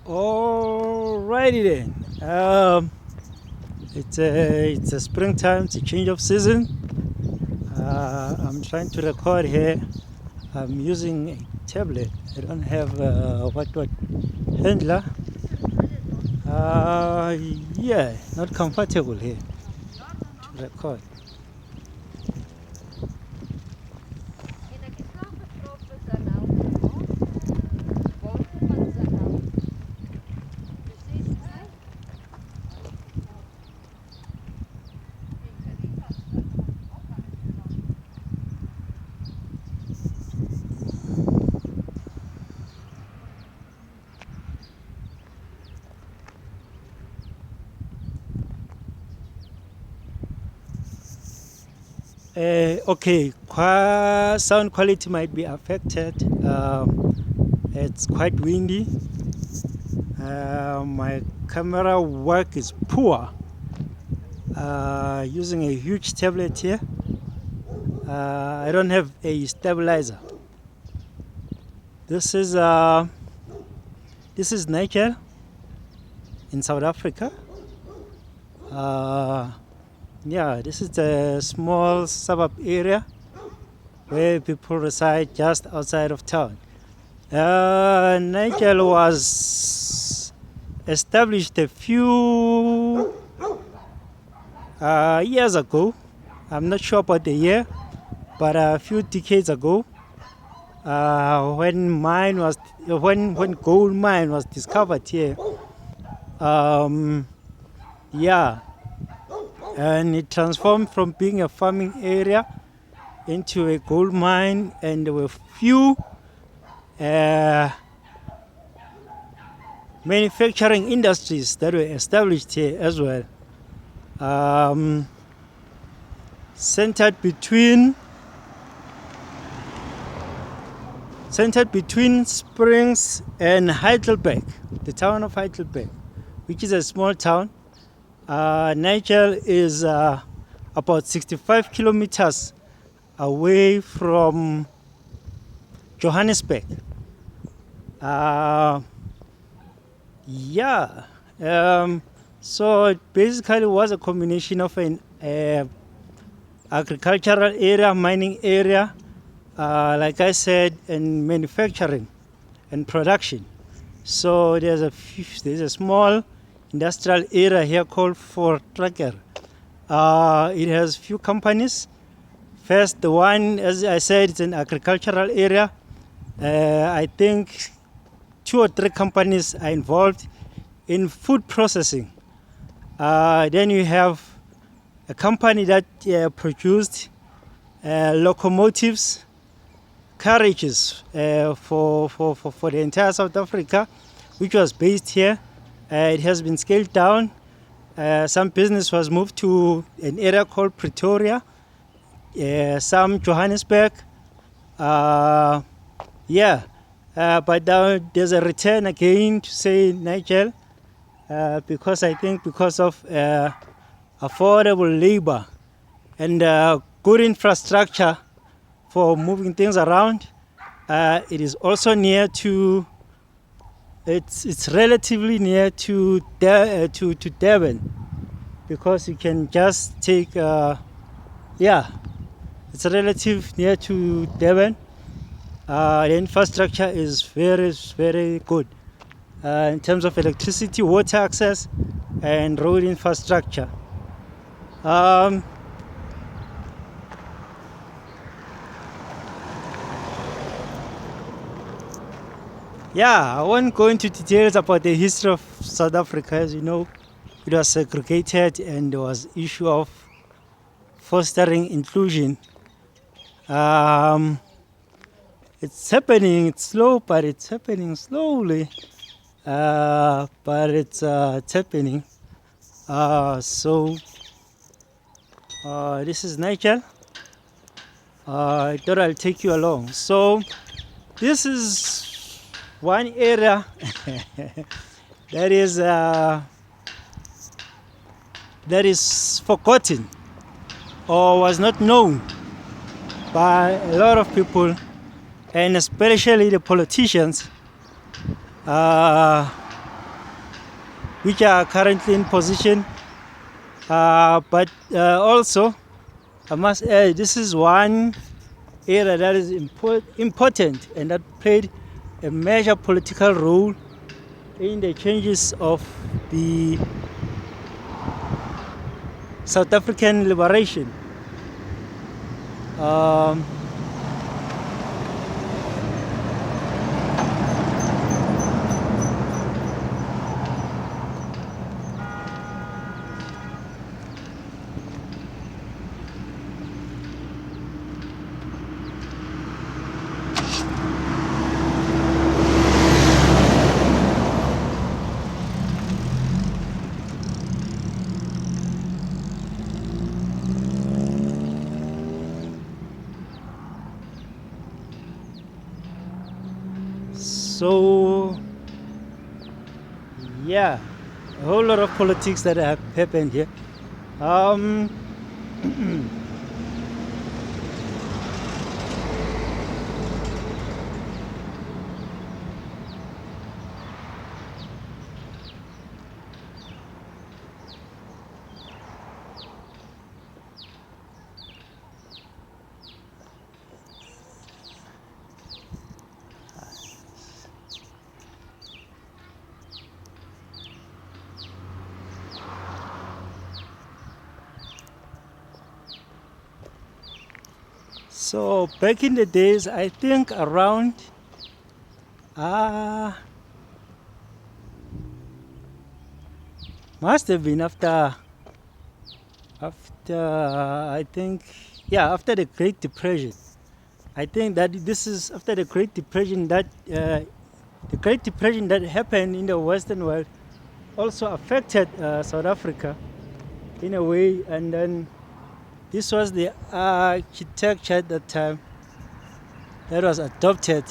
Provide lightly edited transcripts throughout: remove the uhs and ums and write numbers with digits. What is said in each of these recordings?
Alrighty then. It's a springtime. It's a change of season. I'm trying to record here. I'm using a tablet. I don't have what handler. Yeah, not comfortable here to record. Okay, sound quality might be affected. It's quite windy. My camera work is poor. Using a huge tablet here. I don't have a stabilizer. This is Nigel in South Africa. Yeah, this is a small suburb area where people reside just outside of town. Nigel was established a few years ago. I'm not sure about the year, but a few decades ago, when gold mine was discovered here. Yeah. And it transformed from being a farming area into a gold mine, and there were few manufacturing industries that were established here as well. Centered between Springs and Heidelberg, the town of Heidelberg, which is a small town. Nigel is about 65 kilometers away from Johannesburg. Yeah. So it basically was a combination of an agricultural area, mining area, like I said, and manufacturing and production. So there's a small industrial area here called Fort Tracker. It has few companies. First, the one, as I said, it's an agricultural area. I think 2 or 3 companies are involved in food processing. Then you have a company that produced locomotives, carriages for the entire South Africa, which was based here. It has been scaled down. Some business was moved to an area called Pretoria, some Johannesburg. But now there's a return again to say Nigel, because I think because of affordable labor and good infrastructure for moving things around. It is also near to. It's relatively near to Durban, because you can just take. It's relative near to Durban. The infrastructure is very, very good in terms of electricity, water access, and road infrastructure. I won't go into details about the history of South Africa. As you know, it was segregated, and there was issue of fostering inclusion. It's happening. It's slow, but it's happening slowly. But it's happening. This is Nigel. I thought I'll take you along. So this is one area that is forgotten or was not known by a lot of people, and especially the politicians, which are currently in position. But also, I must add, this is one area that is important and that played a major political role in the changes of the South African liberation. So, yeah, a whole lot of politics that have happened here. So back in the days, I think around must have been after I think, yeah, after the Great Depression. I think that this is after the Great Depression that the Great Depression that happened in the Western world also affected South Africa in a way, and then this was the architecture at the time that was adopted.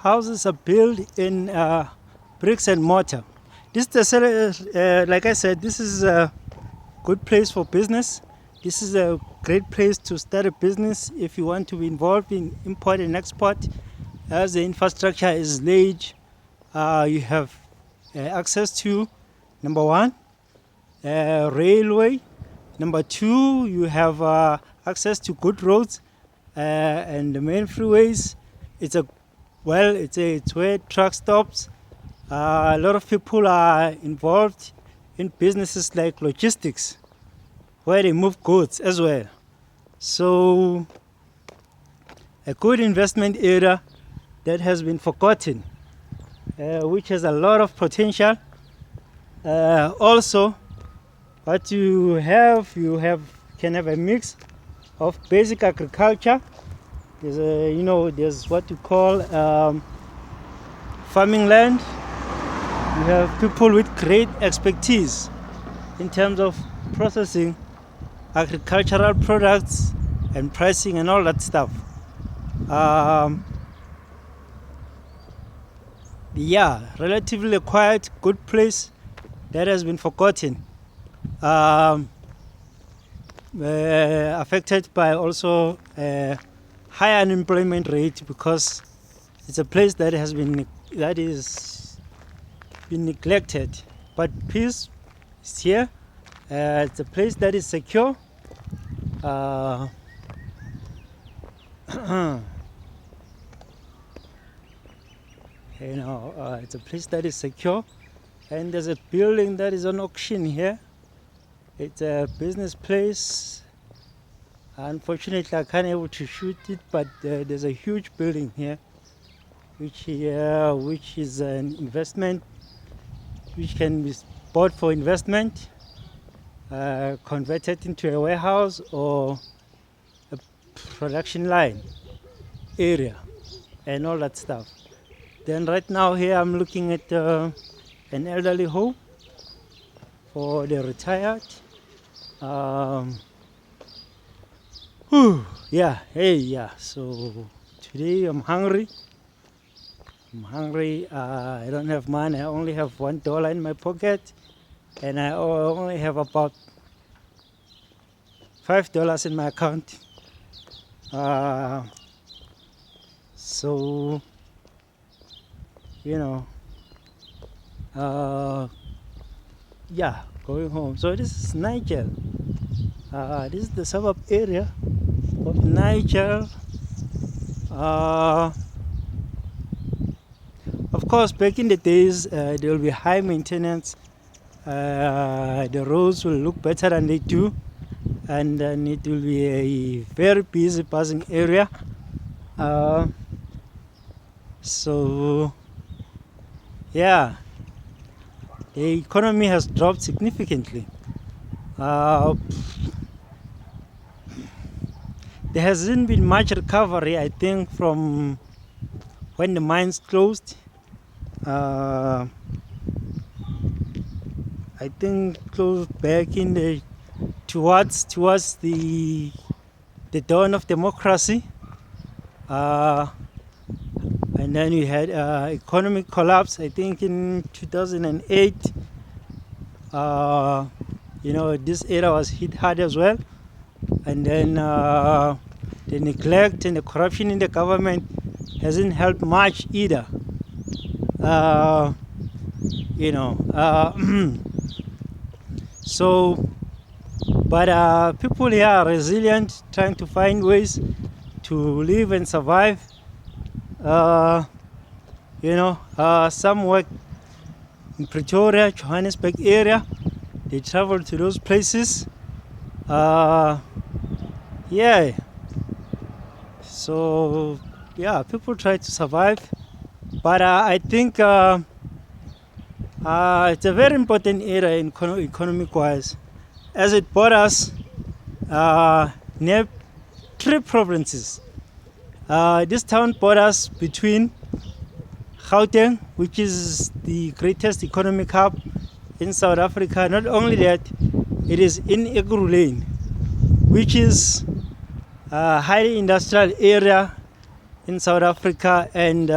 Houses are built in bricks and mortar. This is like I said, this is a good place for business. This is a great place to start a business if you want to be involved in import and export. As the infrastructure is laid, you have access to, number one, railway. Number two, you have access to good roads and the main freeways. It's where truck stops. A lot of people are involved in businesses like logistics, where they move goods as well. So, a good investment area that has been forgotten, which has a lot of potential. Also, what you can have a mix of basic agriculture. There's what you call farming land. You have people with great expertise in terms of processing agricultural products and pricing and all that stuff. Relatively quiet, good place that has been forgotten. Affected by also high unemployment rate because it's a place that is been neglected. But peace is here. It's a place that is secure. It's a place that is secure, and there's a building that is on auction here. It's a business place. Unfortunately, I can't able to shoot it, but there's a huge building here, which is an investment, which can be bought for investment, converted into a warehouse or a production line area, and all that stuff. Then right now here I'm looking at an elderly home for the retired. Yeah, hey, yeah. So today I'm hungry. I don't have money. I only have $1 in my pocket, and I only have about $5 in my account. So you know, yeah, going home. So this is Nigel. This is the suburb area of Nigel. Of course, back in the days, there will be high maintenance. The roads will look better than they do, and then it will be a very busy passing area. So yeah, the economy has dropped significantly. There hasn't been much recovery, I think, from when the mines closed. I think closed back in the towards the dawn of democracy, and then we had economic collapse. I think in 2008. This area was hit hard as well, and then the neglect and the corruption in the government hasn't helped much either. So, but people here are resilient, trying to find ways to live and survive. Some work in Pretoria, Johannesburg area. They travel to those places. Yeah. So yeah, people try to survive, but I think it's a very important area in economic-wise, as it borders near 3 provinces. This town borders between Gauteng, which is the greatest economic hub in South Africa. Not only that, it is in Ekurhuleni, which is a highly industrial area in South Africa, and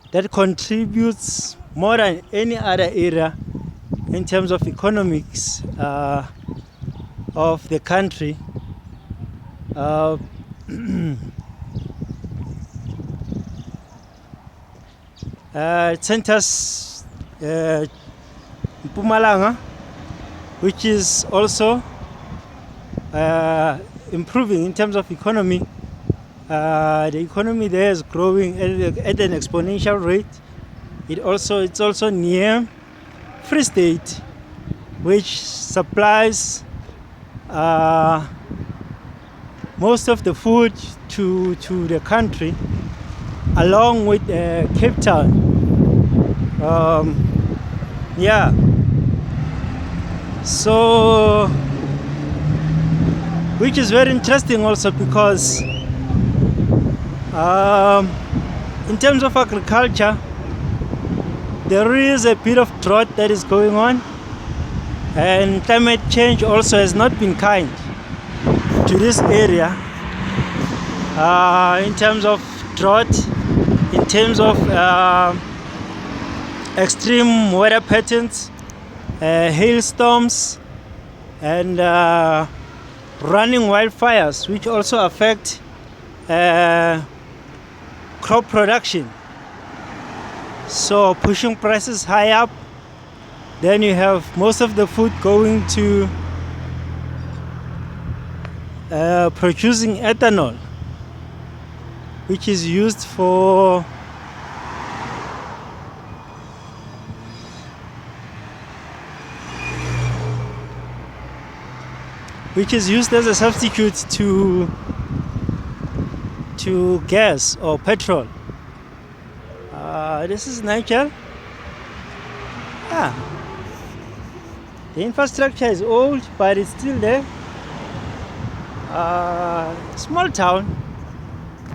that contributes more than any other area in terms of economics of the country. It centers Mpumalanga, which is also improving in terms of economy. The economy there is growing at an exponential rate. It's also near Free State, which supplies most of the food to the country, along with Cape Town. So, which is very interesting also, because in terms of agriculture, there is a bit of drought that is going on, and climate change also has not been kind to this area in terms of drought, in terms of extreme weather patterns, hailstorms, and running wildfires, which also affect crop production. So pushing prices high up. Then you have most of the food going to producing ethanol, which is used for as a substitute to gas or petrol. This is Nigel. The infrastructure is old, but it's still there. Small town,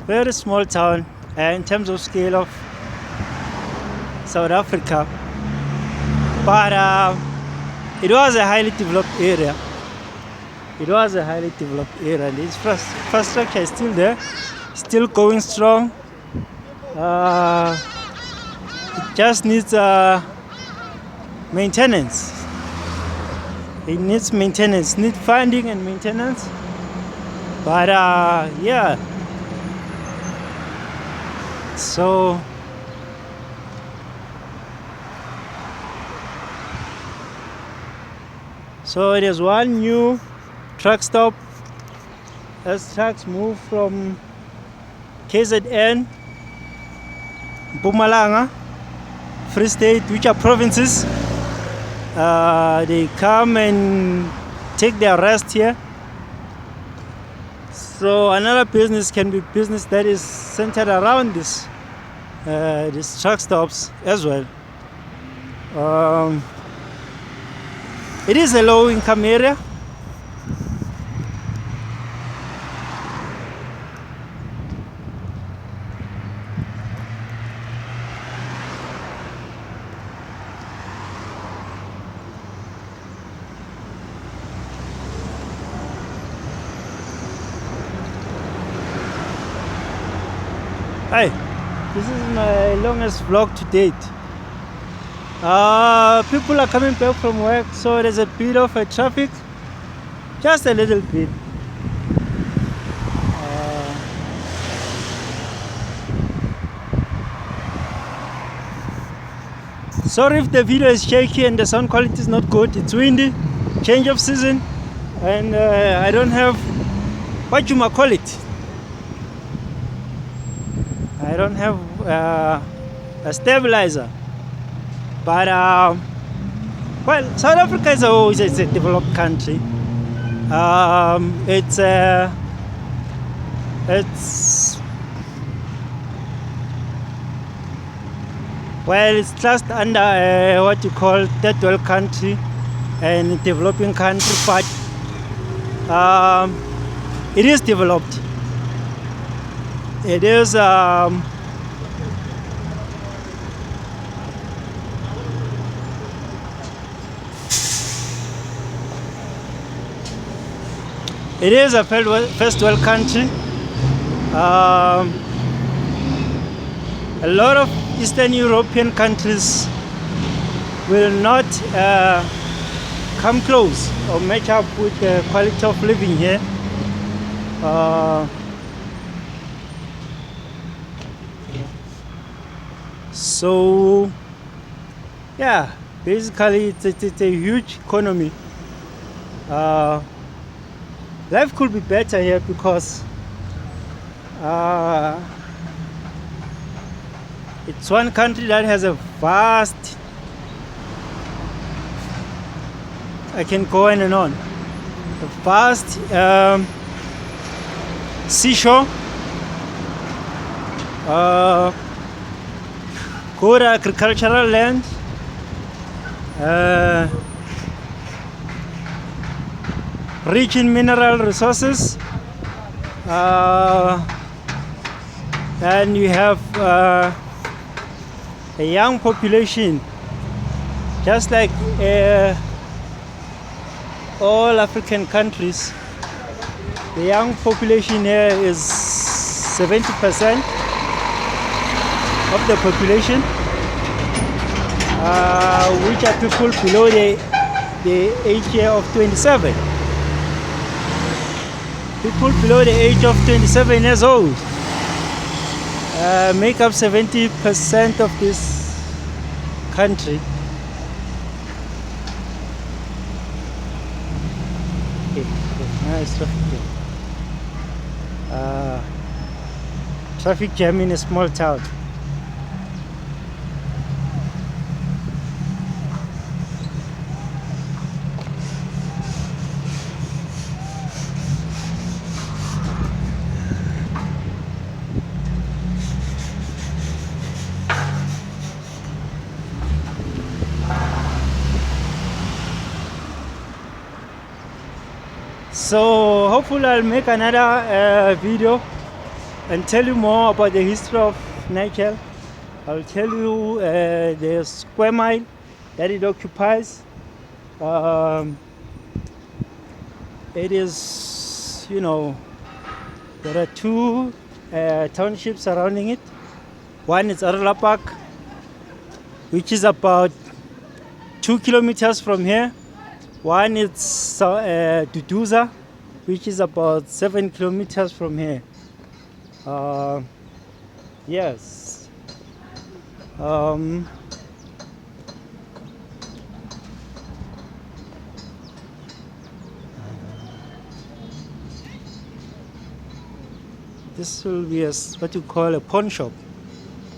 very small town in terms of scale of South Africa, but it was a highly developed area. It was a highly developed area, and the infrastructure is still there, still going strong. It just needs maintenance. It needs maintenance, needs funding and maintenance. But yeah, so it is one new truck stop as trucks move from KZN, Mpumalanga, Free State, which are provinces. They come and take their rest here. So another business can be business that is centered around these truck stops as well. It is a low-income area. Hi, this is my longest vlog to date. People are coming back from work, so there's a bit of a traffic, just a little bit. Sorry if the video is shaky and the sound quality is not good. It's windy, change of season, and I don't have what you might call it. I don't have a stabilizer, but well, South Africa is always a developed country. It's well, it's classed under what you call third world country and developing country, but it is developed. It is it is a first world country. A lot of Eastern European countries will not come close or match up with the quality of living here. So yeah, basically it's a huge economy. Life could be better here because it's one country that has a vast, I can go on and on, a vast seashore, good agricultural land, rich in mineral resources, and you have a young population, just like all African countries. The young population here is 70% of the population, which are people below the age of 27. People below the age of 27 years old make up 70% of this country. Nice traffic jam. Traffic jam in a small town. So hopefully I'll make another video and tell you more about the history of Nigel. I'll tell you the square mile that it occupies. It is, there are two townships surrounding it. One is Arlapak, which is about 2 kilometers from here. One is Duduza, which is about 7 kilometers from here. Yes. This will be what you call a pawn shop,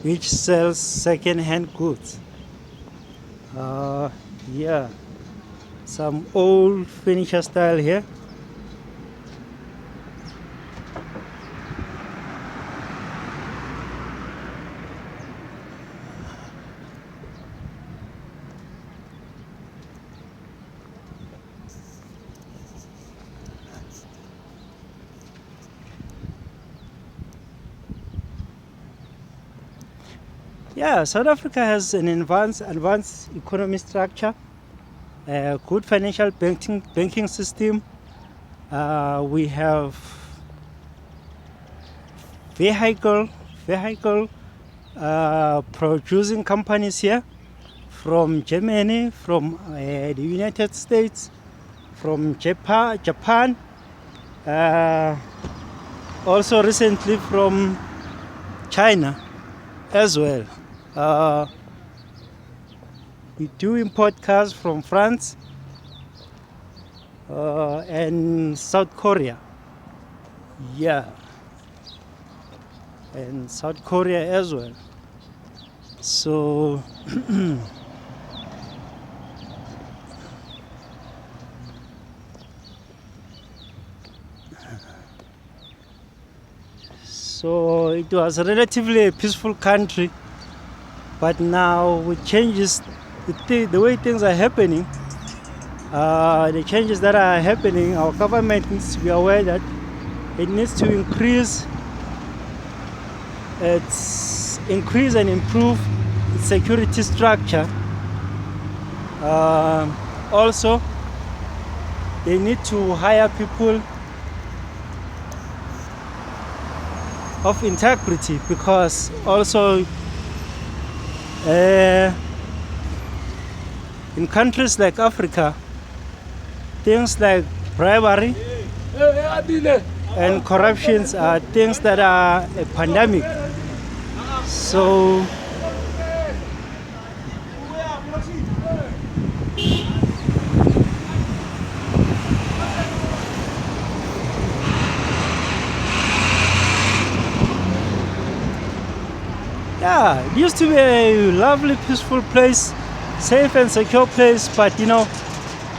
which sells second-hand goods. Yeah, some old furniture style here. Yeah, South Africa has an advanced economy structure, a good financial banking system. We have vehicle producing companies here from Germany, from the United States, from Japan, also recently from China as well. We do import cars from France and South Korea. Yeah, and South Korea as well. So so it was relatively a peaceful country, but now with changes, the way things are happening, the changes that are happening, our government needs to be aware that it needs to increase and improve its security structure. Also, they need to hire people of integrity, because also in countries like Africa, things like bribery and corruptions are things that are a pandemic. So yeah, it used to be a lovely, peaceful place, safe and secure place, but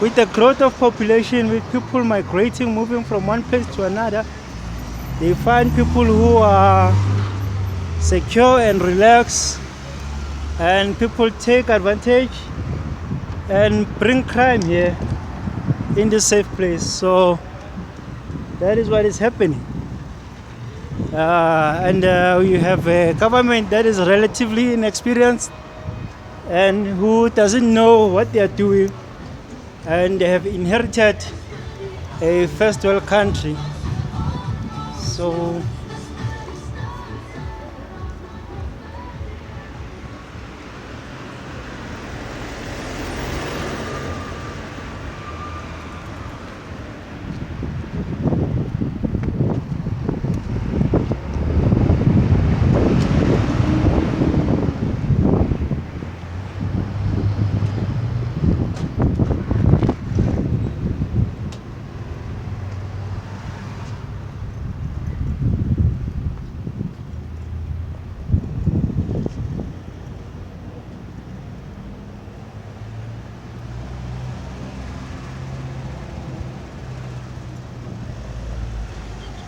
with the growth of population, with people migrating, moving from one place to another, they find people who are secure and relaxed, and people take advantage and bring crime here in this safe place. So that is what is happening. And you have a government that is relatively inexperienced and who doesn't know what they are doing, and they have inherited a first world country. So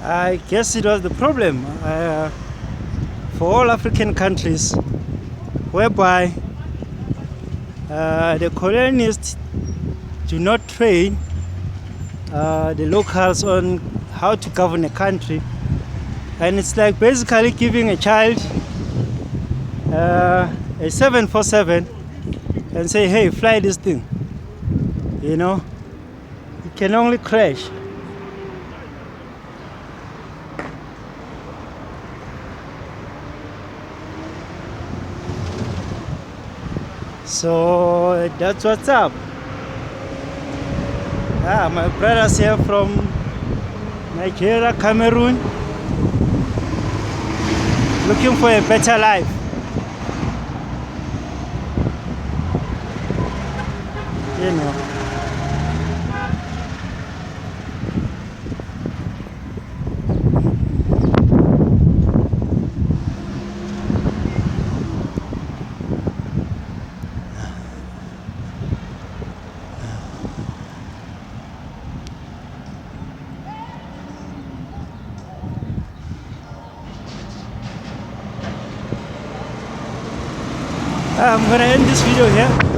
I guess it was the problem for all African countries, whereby the colonists do not train the locals on how to govern a country, And it's like basically giving a child a 747 and say, hey, fly this thing. You know, it can only crash. So that's what's up. My brothers here from Nigeria, Cameroon, looking for a better life. You know. I'm gonna end this video here.